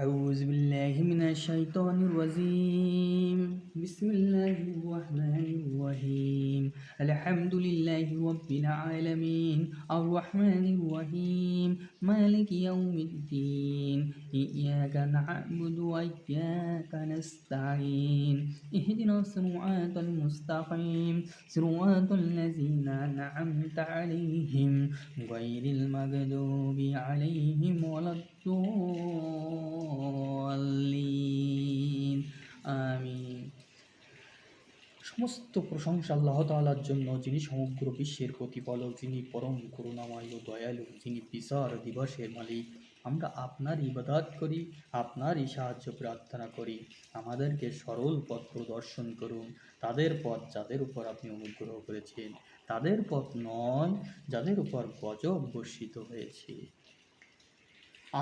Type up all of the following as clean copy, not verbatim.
أعوذ بالله من الشيطان الرجيم بسم الله الرحمن الرحيم الحمد لله رب العالمين الرحمن الرحيم مالك يوم الدين إياك نعبد وإياك نستعين اهدنا الصراط المستقيم صراط الذين أنعمت عليهم غير المغضوب عليهم ولا الضالين আমিন। সমস্ত প্রশংসা আল্লাহ তাআলার জন্য, যিনি সমগ্র বিশ্বের প্রতিপালক, যিনি পরম করুণাময় ও দয়ালু, যিনি বিচার দিবসের মালিক। আমরা আপনার ইবাদত করি, আপনারই সাহায্য প্রার্থনা করি। আমাদেরকে সরল পথ প্রদর্শন করুন, তাদের পথ যাদের উপর আপনি অনুগ্রহ করেছেন, তাদের পথ নয় যাদের উপর গজব বর্ষিত হয়েছে,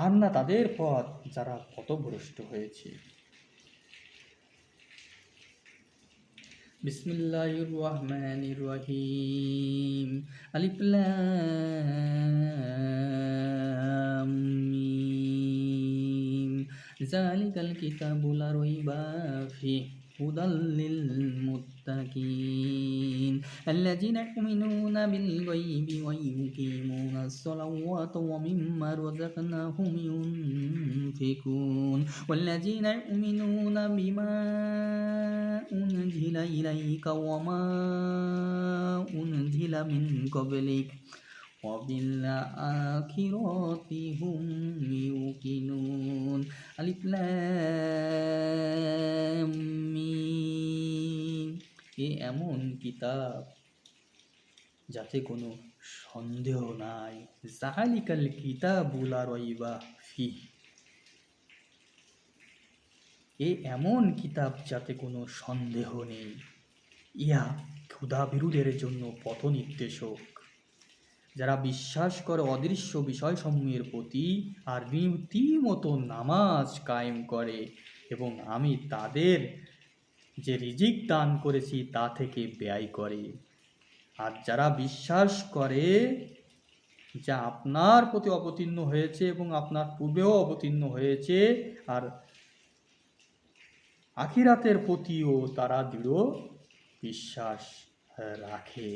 আর না তাদের পথ যারা পথভ্রষ্ট হয়েছে। বিসমিল্লাহির রহমানির রহিম আলিফ লাম মিম যালিকাল কিতাবু লা রাইবা ফিহি হুদাল লিল মুত্তাকিন আল্লাযীনা ইউমিনুনা বিল গায়বি ওয়া ইউকিমুনাস সালাওয়াতা ওয়া মিম্মা রাযাকনাহুম ينفقون والذين يؤمنون بما أنزل إليك وما أنزل من قبلك وبالآخرة هم يوقنون ألف لام ميم এমন কিতাব যাতে কোনো সন্দেহ নাই। যালিকাল কিতাবু লা রাইবা ফিহি, এমন কিতাব যাতে কোনো সন্দেহ নেই। ইহা ক্ষুধাভীরুদের জন্য পথ নির্দেশক, যারা বিশ্বাস করে অদৃশ্য বিষয়সমূহের প্রতি আর রীতিমতো নামাজ কায়েম করে, এবং আমি তাদের যে রিজিক দান করেছি তা থেকে ব্যয় করে। আর যারা বিশ্বাস করে যা আপনার প্রতি অবতীর্ণ হয়েছে এবং আপনার পূর্বেও অবতীর্ণ হয়েছে, আর আখিরাতের প্রতিও তারা দৃঢ় বিশ্বাস রাখে।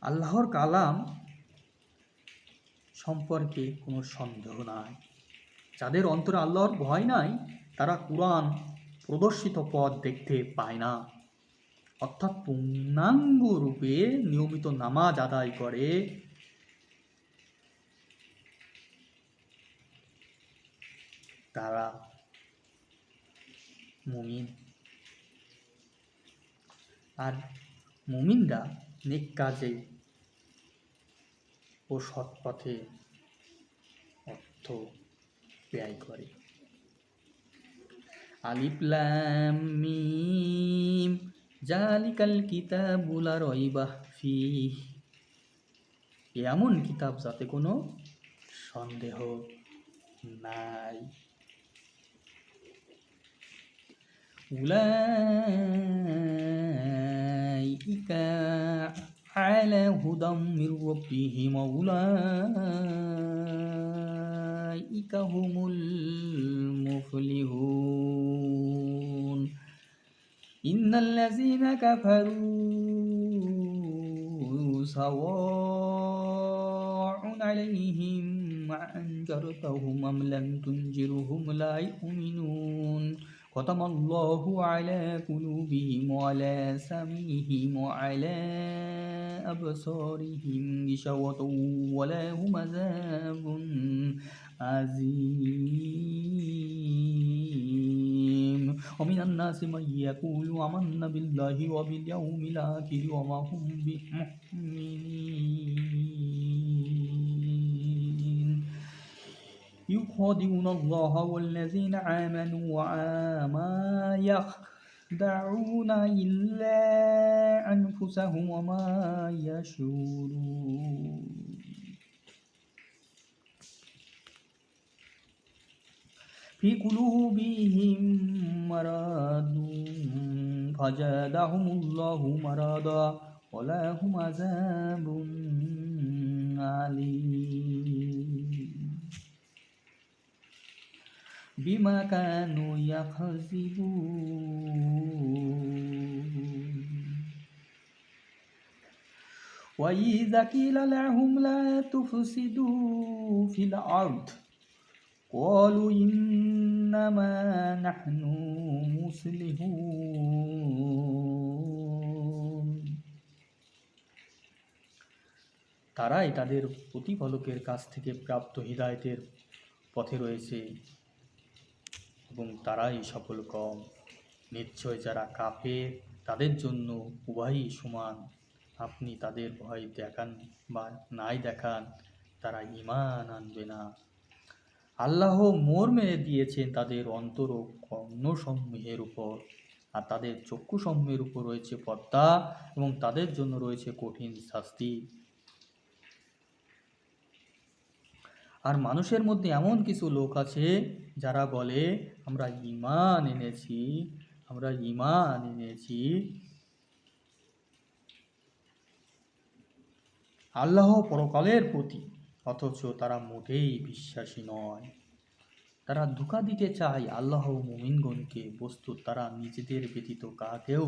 আল্লাহর কালাম সম্পর্কে কোনো সন্দেহ নাই। যাদের অন্তরে আল্লাহর ভয় নাই, তারা কুরআন প্রদর্শিত পথ দেখতে পায় না, অর্থাৎ পূর্ণাঙ্গ রূপে নিয়মিত নামাজ আদায় করে, তারা মুমিন। আর মুমিনরা নেক কাজে ও সৎ পথে অর্থ ব্যয় করে। আলিফ লাম মিম যালিকাল কিতাবু লা রাইবা ফিহি, এমন কিতাব যাতে কোনো সন্দেহ নাই। উলাইকা আলা হুদাম মির রাব্বিহিম ওয়া উলাইকা হুমুল মুফলিহুন ইন্নাল্লাযীনা কাফারু সাওয়াউন আলাইহিম আনজারতাহুম আম লাম তুনজিরহুম লা ইউমিনুন খতামাল্লাহু আলা কুলুবিহিম ওয়া আলা সামিহিম ওয়া আলা আবসারিহিম গিশাওয়াতুন ওয়া লাহুম আযাবুন আযীম ওয়া মিনান নাসি মান ইয়াকুলু আমান্না বিল্লাহি ওয়া বিল ইয়াউমিল আখির ওয়া মা হুম বিমুমিনিন يخادعون الله والذين آمنوا وما يخدعون إلا أنفسهم وما يشعرون في قلوبهم مرض فزادهم الله مرضا ولهم عذاب أليم بما كانوا يكذبون وإذا قيل لهم لا تفسدوا في الأرض قالوا إنما نحن মুসলিহুন তারাই তাদের প্রতিপালকের কাছ থেকে প্রাপ্ত হিদায়াতের পথে রয়েছে এবং তারাই সফল কম। নিশ্চয় যারা কাফের তাদের জন্য উভয়ই সমান। আপনি তাদের ভয় দেখান বা নাই দেখান, তারা ঈমান আনবে না। আল্লাহ মোহর মেরে দিয়েছেন তাদের অন্তর ও কর্ণসমূহের উপর, আর তাদের চক্ষুসমূহের উপর রয়েছে পর্দা এবং তাদের জন্য রয়েছে কঠিন শাস্তি। আর মানুষের মধ্যে এমন কিছু লোক আছে যারা বলে আমরা ঈমান এনেছি আল্লাহ পরকালের প্রতি, অথচ তারা মোটেই বিশ্বাসী নয়। তারা ধোঁকা দিতে চায় আল্লাহ ও মুমিনগণকে, বস্তুত তারা নিজেদের ব্যতীত কাকেও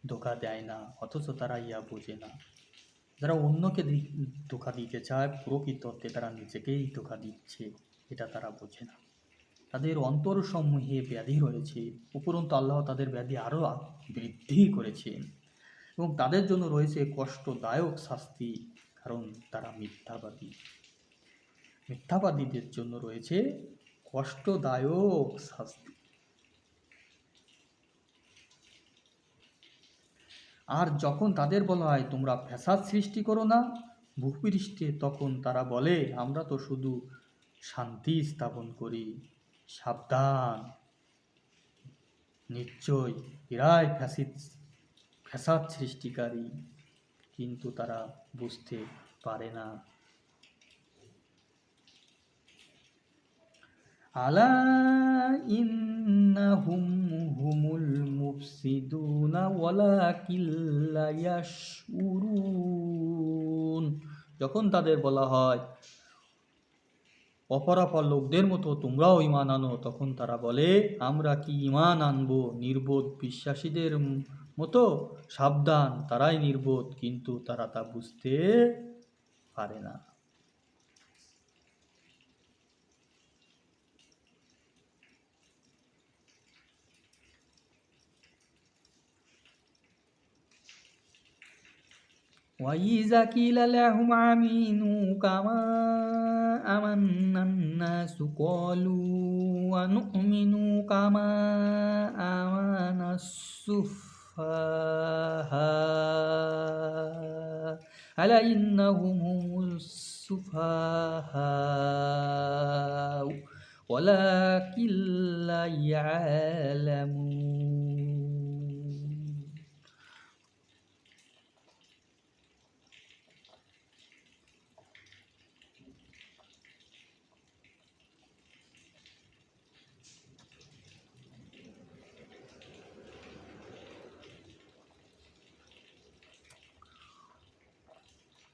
ধোঁকা দেয় না, অথচ তারা ইয়া বোঝে না। যারা অন্যকে ধোঁকা দিতে চায়, প্রকৃত অর্থে তারা নিজেকেই ধোঁকা দিচ্ছে, এটা তারা বোঝে না। তাদের অন্তরসমূহে ব্যাধি রয়েছে, উপরন্তু আল্লাহ তাদের ব্যাধি আরও বৃদ্ধি করেছেন এবং তাদের জন্য রয়েছে কষ্টদায়ক শাস্তি, কারণ তারা মিথ্যাবাদীদের জন্য রয়েছে কষ্টদায়ক শাস্তি। আর যখন তাদের বলা হয় তোমরা ফ্যাসাদ সৃষ্টি করো না ভূপৃষ্ঠে, তখন তারা বলে আমরা তো শুধু শান্তি স্থাপন করি। সাবধান, নিশ্চয় এরাই ফ্যাসাদ সৃষ্টিকারী, কিন্তু তারা বুঝতে পারে না। আলা ইন্নাহুম হুমুল মুফসিদুনা ওয়ালাকিন লা ইয়াশউরুন। যখন তাদের বলা হয় অপরাপর লোকদের মতো তোমরাও ঈমান আনো, তখন তারা বলে আমরা কি ঈমান আনবো নির্বোধ বিশ্বাসীদের মতো? সাবধান, তারাই নির্বোধ, কিন্তু তারা তা বুঝতে পারে না। وَإِذَا قِيلَ لَهُمْ آمِنُوا كَمَا آمَنَّ النَّاسُ قَالُوا وَنُؤْمِنُ كَمَا آمَنَ السُّفَهَاءُ أَلَا إِنَّهُمْ هُمُ السُّفَهَاءُ وَلَكِنْ لَا يَعْلَمُونَ।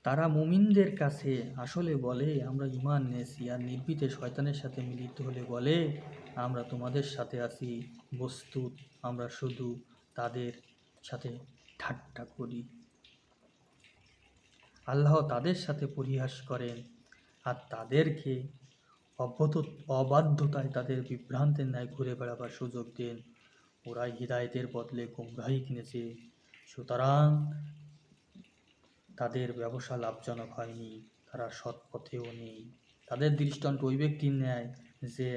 তারা মুমিনদের কাছে আসলে বলে আমরা ঈমান এনেছি, আর নির্ভীতে শয়তানের সাথে মিলিত হলে বলে আমরা তোমাদের সাথে আছি। বস্তুত আমরা শুধু তাদের সাথে ঠাট্টা করি। আল্লাহ তাদের সাথে পরিহাস করেন আর তাদেরকে অবাধ্যতায় তাদের বিভ্রান্তের ন্যায় ঘুরে বেড়াবার সুযোগ দেন। ওরাই হিদায়াতের বদলে গুমরাহি কিনেছে, সুতরাং তাদের ব্যবসা লাভজনক হয়নি, তারা সৎ পথেও নেই। তাদের দৃষ্টান্ত ওই ব্যক্তির ন্যায় যে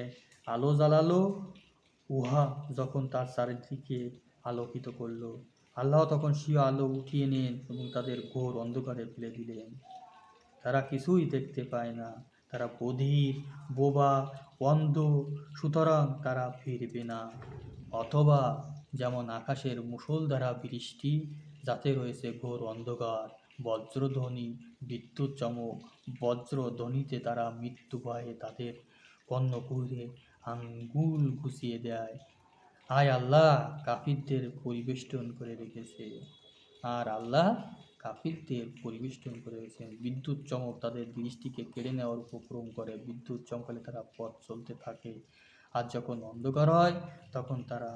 আলো জ্বালালো, উহা যখন তার চারিদিকে আলোকিত করল, আল্লাহ তখন স্বীয় আলো উঠিয়ে নেন এবং তাদের ঘোর অন্ধকারে ফেলে দিলেন। তারা কিছুই দেখতে পায় না, তারা বধির, বোবা, অন্ধ, সুতরাং তারা ফিরবে না। অথবা যেমন আকাশের মুষলধারা বৃষ্টি, যাতে রয়েছে ঘোর অন্ধকার, বজ্রধ্বনি, বিদ্যুৎ চমক, বজ্রধ্বনিতে তারা মৃত্যু ভয়ে তাদের কর্ণকুহরে আঙ্গুল ঘুষিয়ে দেয়, আয় আল্লাহ কাফিরদের পরিবেষ্টন করে রেখেছে, আর আল্লাহ কাফিরদের পরিবেষ্টন করে রেখেছেন। বিদ্যুৎ চমক তাদের দৃষ্টিকে কেড়ে নেওয়ার উপক্রম করে। বিদ্যুৎ চমকালে তারা পথ চলতে থাকে, আর যখন অন্ধকার হয় তখন তারা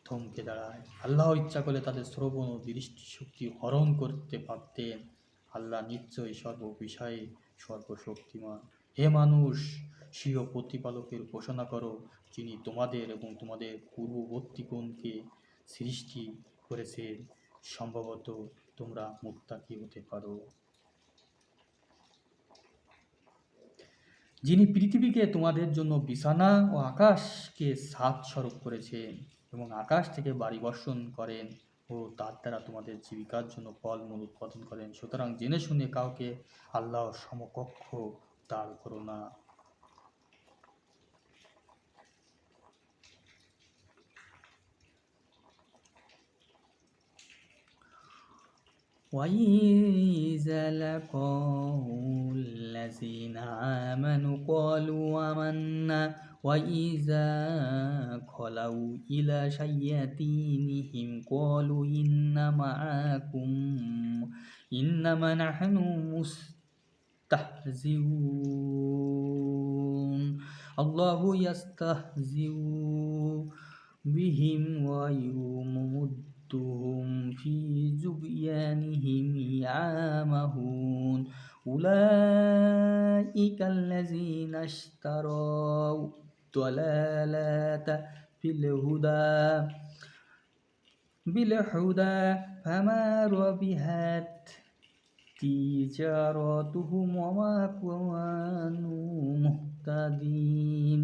থমকে দাঁড়ায়। আল্লাহ ইচ্ছা করলে তাদের শ্রবণ ও দৃষ্টিশক্তি হরণ করতে পারতেন। আল্লাহ নিশ্চয়ই সর্ববিষয়ে সর্বশক্তিমান। হে মানুষ, স্বীয় প্রতিপালকের ঘোষণা করো, যিনি তোমাদের এবং তোমাদের পূর্ববর্তীগণকে সৃষ্টি করেছেন। সম্ভবত তোমরা মুত্তাকি হতে পারো। যিনি পৃথিবীকে তোমাদের জন্য বিছানা ও আকাশকে ছাদ স্বরূপ করেছেন এবং আকাশ থেকে বাড়ি বর্ষণ করেন ও তার দ্বারা তোমাদের জীবিকার জন্য ফলমূল উৎপাদন করেন, সুতরাং জেনে শুনে কাউকে আল্লাহর সমকক্ষ দাঁড় করো না। وإذا لقوا الذين آمنوا قالوا آمنا وإذا خلوا إلى شياطينهم قالوا إنا معكم إنما نحن مستهزئون الله يستهزئ بهم ويمدهم في طغيانهم يعمهون أولئك الذين اشتروا الضلالة بالهدى فما ربحت تجارتهم وما كانوا مهتدين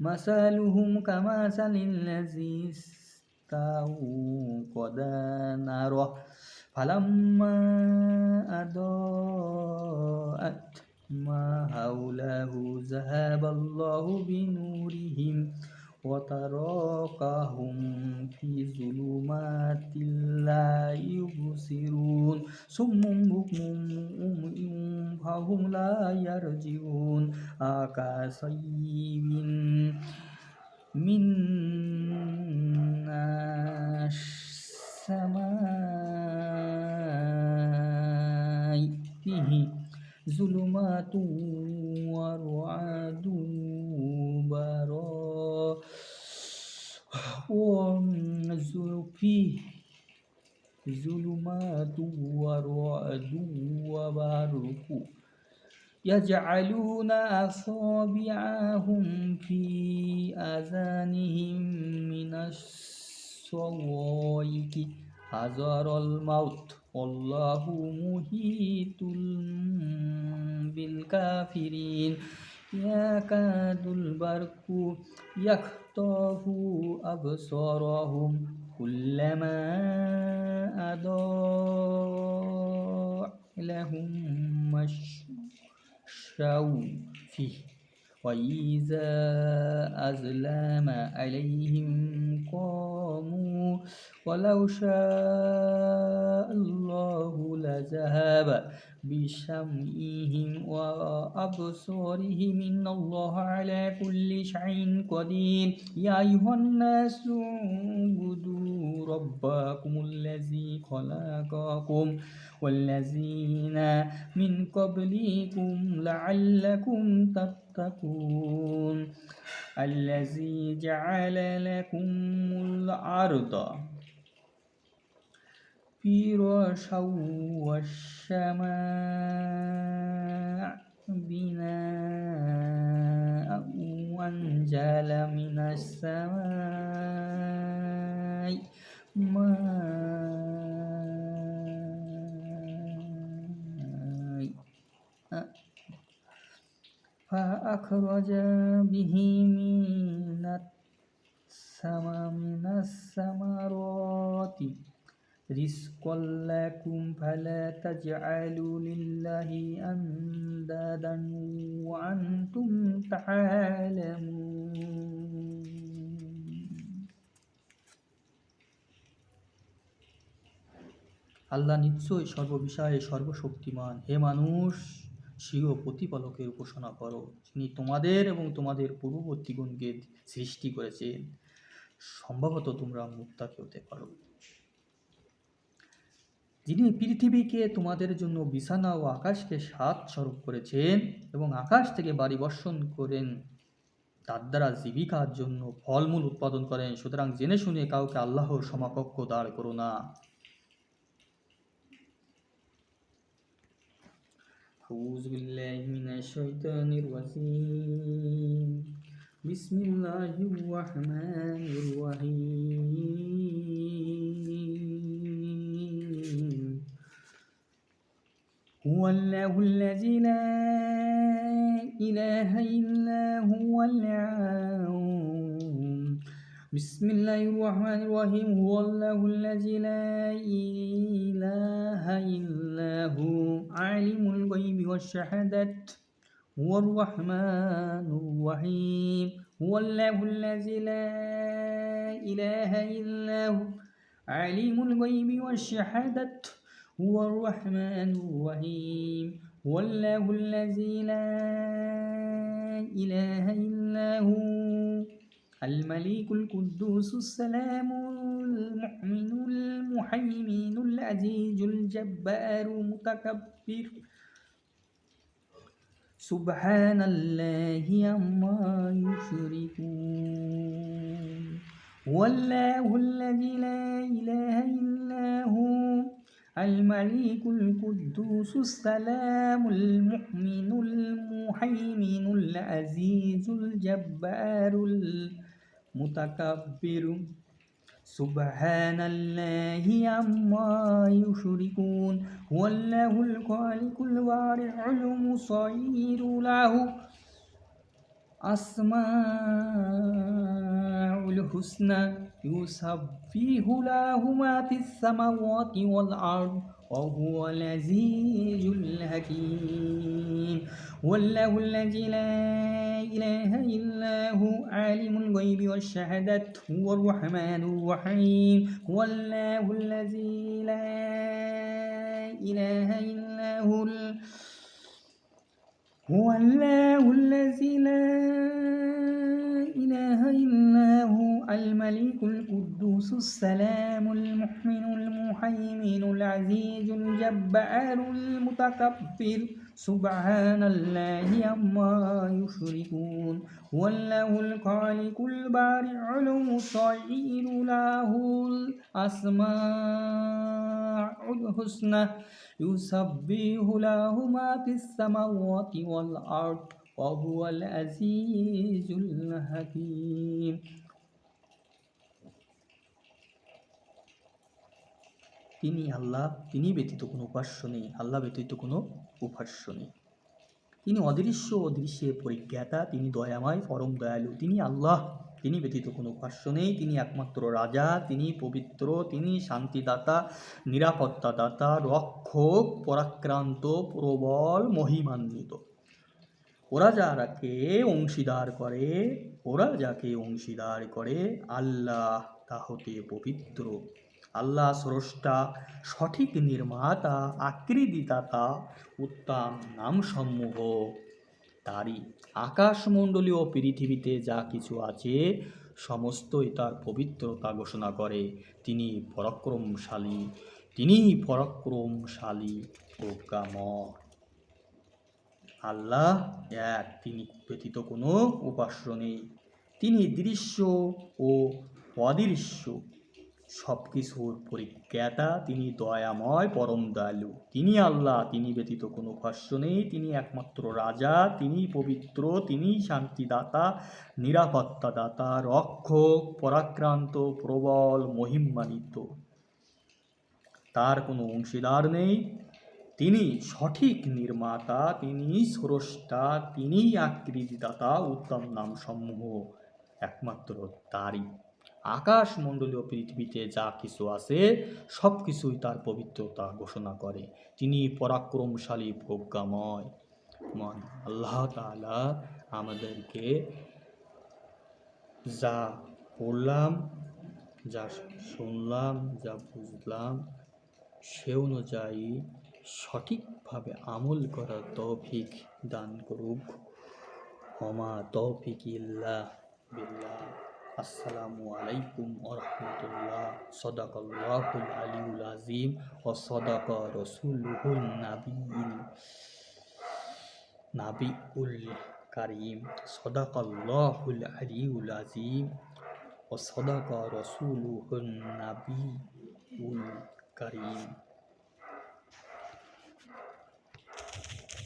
مثلهم كمثل الذي استوقد نارا فلما أضاءت ما حوله ذهب الله بنورهم وتركهم في ظلمات لا يبصرون صم بكم عمي فهم لا يرجعون كصيب من السماء فيه ظلمات ورعد وبراق فيه ظلمات ورعد وبرق يجعلون أصابعهم في آذانهم من الصواعق حذر الموت والله محيط بالكافرين يكاد البرق يخطف أبصارهم كلما أضاء لهم مشوا فيه وإذا أظلم عليهم قاموا ولو شاء الله لذهب بسمعهم وأبصارهم إن الله على كل شيء قدير يا أيها الناس اعبدوا ربكم الذي خلقكم والذين من قبلكم لعلكم تتقون الذي جعل لكم الأرض فراشا والسماء بناء وأنزل من السماء ماء فأخرج به من الثمرات رزقا لكم فلا تجعلوا لله أندادا وأنتم تعلمون আল্লাহ নিশ্চয়ই সর্ববিষয়ে সর্বশক্তিমান। হে মানুষ, স্বীয় প্রতিপালকের উপাসনা করো, যিনি তোমাদের এবং তোমাদের পূর্ববর্তীগণকে সৃষ্টি করেছেন। সম্ভবত তোমরা মুত্তাকি হতে পারো। যিনি পৃথিবীকে তোমাদের জন্য বিছানা ও আকাশকে সাত স্বরূপ করেছেন এবং আকাশ থেকে বাড়ি বর্ষণ করেন, তার দ্বারা জীবিকার জন্য ফলমূল উৎপাদন করেন, সুতরাং জেনে শুনে কাউকে আল্লাহর সমকক্ষ দাঁড় করো না। আউযু বিল্লাহি মিনাশ শাইতানির রাজীম। বিসমিল্লাহির রাহমানির রাহিম। হুয়াল্লাহুল্লাযী লা ইলাহা ইল্লা হুয়াল বিসমিল্লাহির রহমানির রহিম। হুয়াল্লাহুল্লাযী লা ইলাহা ইল্লা হু আলিমুল গায়বি ওয়াশ শাহাদাত হুয়ার রহমানুর রহিম। হুয়াল্লাহুল্লাযী লা ইলাহা ইল্লা হু আলিমুল গায়বি ওয়াশ শাহাদাত হুয়ার রহমানুর রহিম। হুয়াল্লাহুল্লাযী লা ইলাহা ইল্লা হু الملك القدوس السلام المؤمن المهيمن العزيز الجبار المتكبر سبحان الله عما يشركون. هو الله الذي لا إله إلا هو الملك القدوس السلام المؤمن المهيمن العزيز الجبار المتكبر سبحان الله عما يشركون. هو الله الخالق البارئ المصور له أسماء الحسنى يسبح له ما في السماوات والأرض وهو العزيز الحكيم. والله الذي لا إله إلا هو عالم الغيب والشهادة هو الرحمن الرحيم. والله الذي لا إله إلا هو هو الله الذي لا إله إلا هو الملك القدوس السلام المؤمن المهيمن العزيز الجبار المتكبر سبحان الله عما يشركون. هو الله الخالق البارئ المصور له الأسماء الحسنى يسبح له ما في السماوات والأرض وهو العزيز الحكيم. তিনি আল্লাহ, তিনি ব্যতীত কোনো উপাস্য নেই, আল্লাহ ব্যতীত কোনো উপাস্য নেই। তিনি অদৃশ্য ও দৃশ্যে পরিজ্ঞাতা, তিনি দয়াময় পরম দয়ালু। তিনি আল্লাহ, তিনি ব্যতীত কোনো উপাস্য নেই। তিনি একমাত্র রাজা, তিনি পবিত্র, তিনি শান্তিদাতা, নিরাপত্তাদাতা, রক্ষক, পরাক্রান্ত, প্রবল, মহিমান্বিত। ওরা যাকে অংশীদার করে আল্লাহ তা হতে পবিত্র। আল্লাহ স্রষ্টা, সঠিক নির্মাতা, আকৃতিদাতা, উত্তম নামসমূহ তারই। আকাশমণ্ডলীয় পৃথিবীতে যা কিছু আছে সমস্তই তার পবিত্রতা ঘোষণা করে। তিনি পরাক্রমশালী প্রজ্ঞাময়। আল্লাহ এক, তিনি ব্যতীত কোনো উপাস্য নেই। তিনি দৃশ্য ও অদৃশ্য সব কিছুর পরিজ্ঞাতা, তিনি দয়াময় পরম দয়ালু। তিনি আল্লাহ, তিনি ব্যতীত কোনো উপাস্য নেই। তিনি একমাত্র রাজা, তিনি পবিত্র, তিনি শান্তিদাতা, নিরাপত্তাদাতা, রক্ষক, পরাক্রান্ত, প্রবল, মহিমান্বিত। তার কোনো অংশীদার নেই। তিনি সঠিক নির্মাতা, তিনি স্রষ্টা, তিনি আকৃতিদাতা, উত্তম নামসমূহ একমাত্র তারই। আকাশমণ্ডলীয় পৃথিবীতে যা কিছু আছে সব কিছুই তার পবিত্রতা ঘোষণা করে। তিনি পরাক্রমশালী প্রজ্ঞাময়। আল্লাহ তাআলা আমাদেরকে যা পড়লাম, যা শুনলাম, যা বুঝলাম সে অনুযায়ী সঠিকভাবে আমল করার তৌফিক দান করুক। ওমা তৌফিক ইল্লা বিল্লাহ। আসসালামু আলাইকুম ওরহমতুল্লাহ। সদাকাল্লাহুল আলিউল আজিম ও সদাকা রসুলুহুল নাবিউল কারীম। সদাকাল্লাহুল আলিউল আজিম ও সদাকা রসুলুহুন নাবিউল কারীম।